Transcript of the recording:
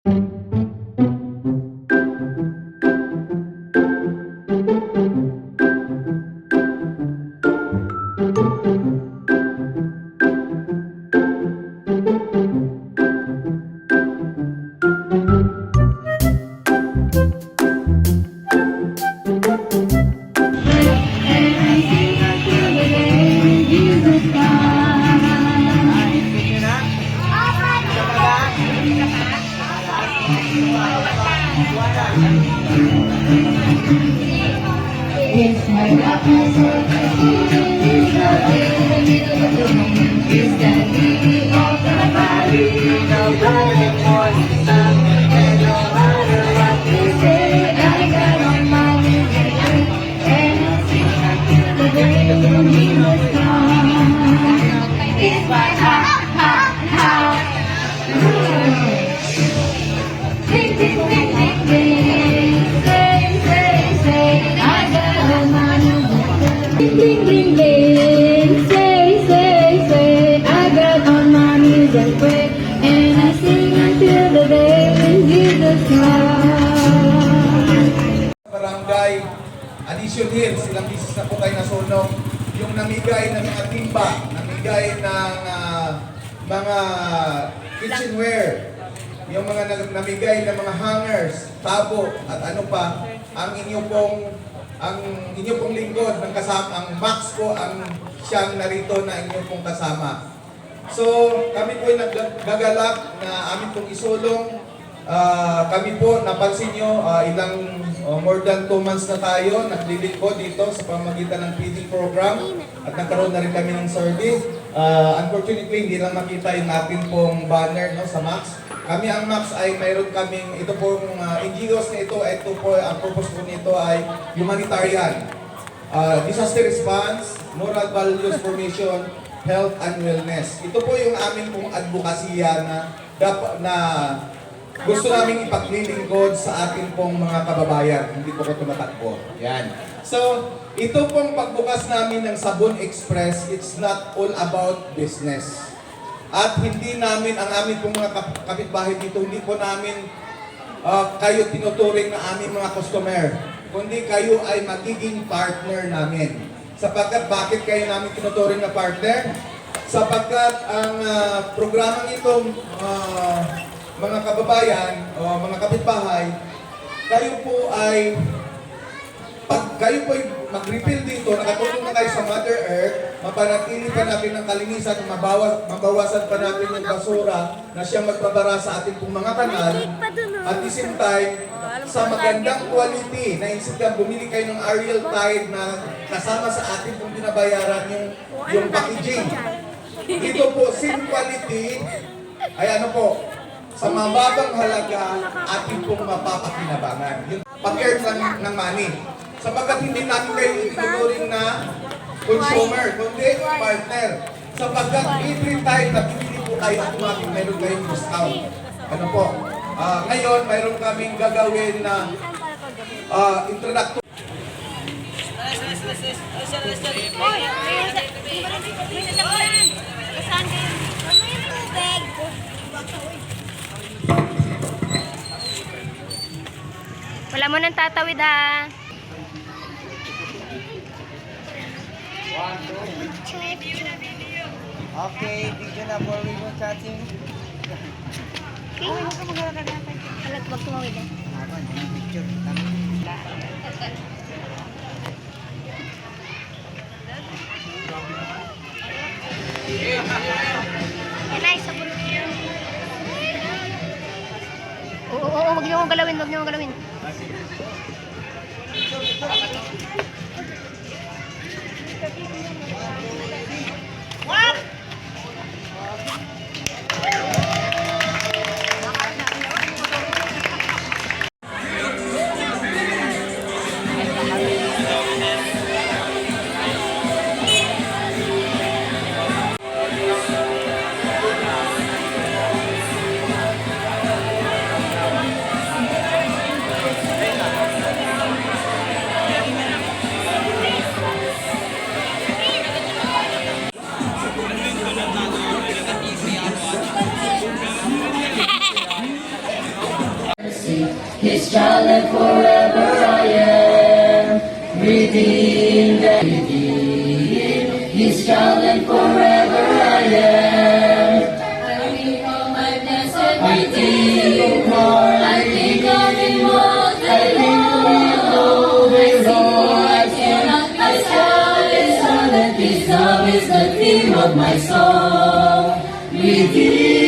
It's my darkness, it's the middle of the moon. It's the lily of the valley, the burning morning sun. And no matter what they say, I got on my knees and pray, and I sing until the day when Jesus comes. It's my ha. Ding ding ding ding ding. Say, I got on my knees. Ding ding ding ding. Say, I got on my knees and pray, and I sing until the day when Jesus comes. Barangay Addition Hills, ilang bisis na po tayo nasunog. Yung namigay ng mga timba, namigay ng mga kitchenware, yung mga namigay ng mga hangers, tabo, at ano pa, ang inyo pong lingkod ng kasama, ang Max po ang siyang narito na inyo pong kasama. So, kami po ay nagagalak na amin pong isulong. Kami po, napansin nyo, more than 2 months na tayo naglilingkod dito sa pamamagitan ng feeding program at nagkaroon na rin kami ng service. Unfortunately, hindi lang makita yung atin pong banner no, sa Max. Kami ang Max ay mayroon kaming, ito pong NGOs na ito po, ang purpose po nito ay humanitarian, disaster response, moral values formation, health and wellness. Ito po yung amin pong advokasya na gusto namin ipaglilingkod sa atin pong mga kababayan. Hindi po ko tumatakbo. Yan. So, ito pong pagbukas namin ng Sabon Express, it's not all about business. At hindi namin, ang amin pong mga kapitbahay dito, hindi po namin kayo tinuturing na aming mga customer, kundi kayo ay magiging partner namin. Sapagkat bakit kayo namin tinuturing na partner? Sapagkat ang programang ito, mga kababayan o mga kapitbahay, kayo po ay pag kayo po ay mag-refill dito, nakatulong na kayo sa Mother Earth, mapanatili pa natin ang kalinisan, mabawasan pa natin yung basura na siyang magbabara sa ating pong mga kanal. At the same time, sa magandang quality, naisip bumili kayo ng Ariel Tide na kasama sa ating pong binabayaran yung packaging. Dito po, same quality, ay ano po, sa mababang halaga, ating pong mapapakinabangan. Yung pag-earn ng money. Sapagkat hindi natin kayo itinuturing na consumer, kundi partner. Sapagkat every time na bibili po kayo, automatic meron kayong discount. Ano po? Ngayon, mayroon kaming gagawin na introductory. Wala mo nang tatawid ha. Okay, video na for ribbon cutting. Okay, huwag ka magkakagatan. Alat, wag tumawid ha. Ako, hindi picture. Yan ay, sabon. Oo, wag niyo mong galawin, wag niyo mong galawin. mercy. His child and forever I am. Redeemed and redeemed. His child and forever I am. I recall my blessed Redeemer. I think of him all day long. I sing, I cannot be silent. His love is the theme of my song. Redeemed.